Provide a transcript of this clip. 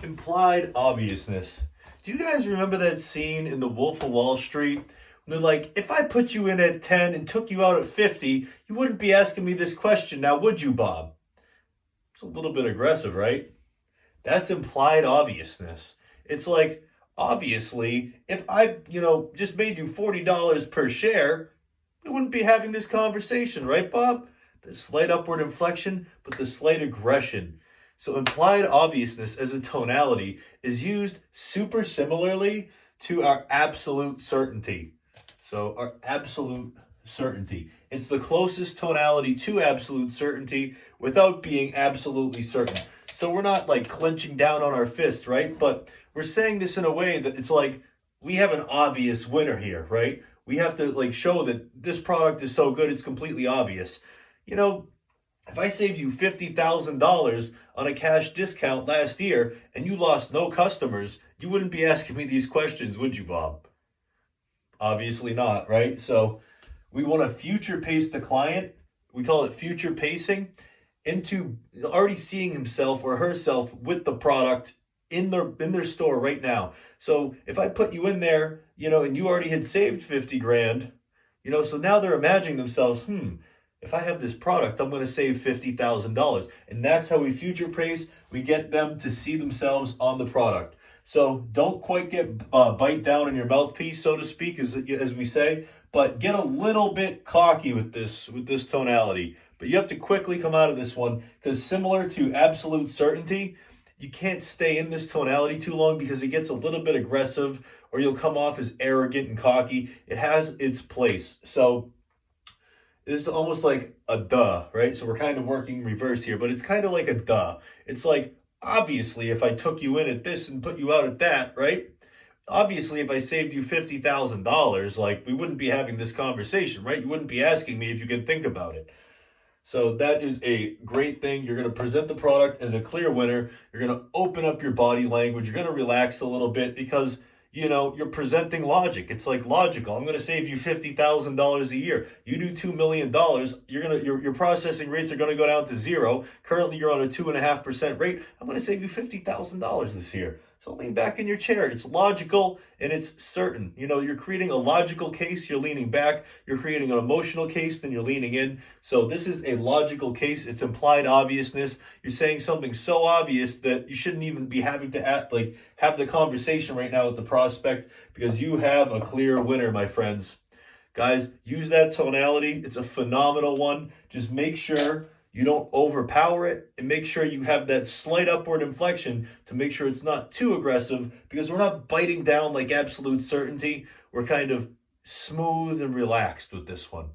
Implied obviousness. Do you guys remember that scene in The Wolf of Wall Street? When they're like, if I put you in at 10 and took you out at 50, you wouldn't be asking me this question now, would you, Bob? It's a little bit aggressive, right? That's implied obviousness. It's like, obviously, if I, just made you $40 per share, we wouldn't be having this conversation, right, Bob? The slight upward inflection, but the slight aggression. So implied obviousness as a tonality is used super similarly to our absolute certainty. So our absolute certainty. It's the closest tonality to absolute certainty without being absolutely certain. So we're not like clenching down on our fist, right? But we're saying this in a way that it's like we have an obvious winner here, right? We have to like show that this product is so good it's completely obvious. You know, if I saved you $50,000 on a cash discount last year and you lost no customers, you wouldn't be asking me these questions, would you, Bob? Obviously not, right? So we want to future pace the client. We call it future pacing into already seeing himself or herself with the product in their store right now. So if I put you in there, and you already had saved 50 grand, so now they're imagining themselves, if I have this product, I'm going to save $50,000. And that's how we future pace. We get them to see themselves on the product. So don't quite get bite down in your mouthpiece, so to speak, as we say, but get a little bit cocky with this tonality. But you have to quickly come out of this one because similar to absolute certainty, you can't stay in this tonality too long because it gets a little bit aggressive or you'll come off as arrogant and cocky. It has its place. So this is almost like a duh, right? So we're kind of working reverse here, but it's kind of like a duh. It's like, obviously, if I took you in at this and put you out at that, right? Obviously, if I saved you $50,000, like we wouldn't be having this conversation, right? You wouldn't be asking me if you can think about it. So that is a great thing. You're going to present the product as a clear winner. You're going to open up your body language. You're going to relax a little bit because you're presenting logic. It's like logical. I'm going to save you $50,000 a year. You do $2 million. Your processing rates are going to go down to zero. Currently, you're on a 2.5% rate. I'm going to save you $50,000 this year. So lean back in your chair. It's logical and it's certain. You're creating a logical case. You're leaning back. You're creating an emotional case. Then you're leaning in. So this is a logical case. It's implied obviousness. You're saying something so obvious that you shouldn't even be having to have the conversation right now with the prospect because you have a clear winner, my friends. Guys, use that tonality. It's a phenomenal one. Just make sure you don't overpower it and make sure you have that slight upward inflection to make sure it's not too aggressive because we're not biting down like absolute certainty. We're kind of smooth and relaxed with this one.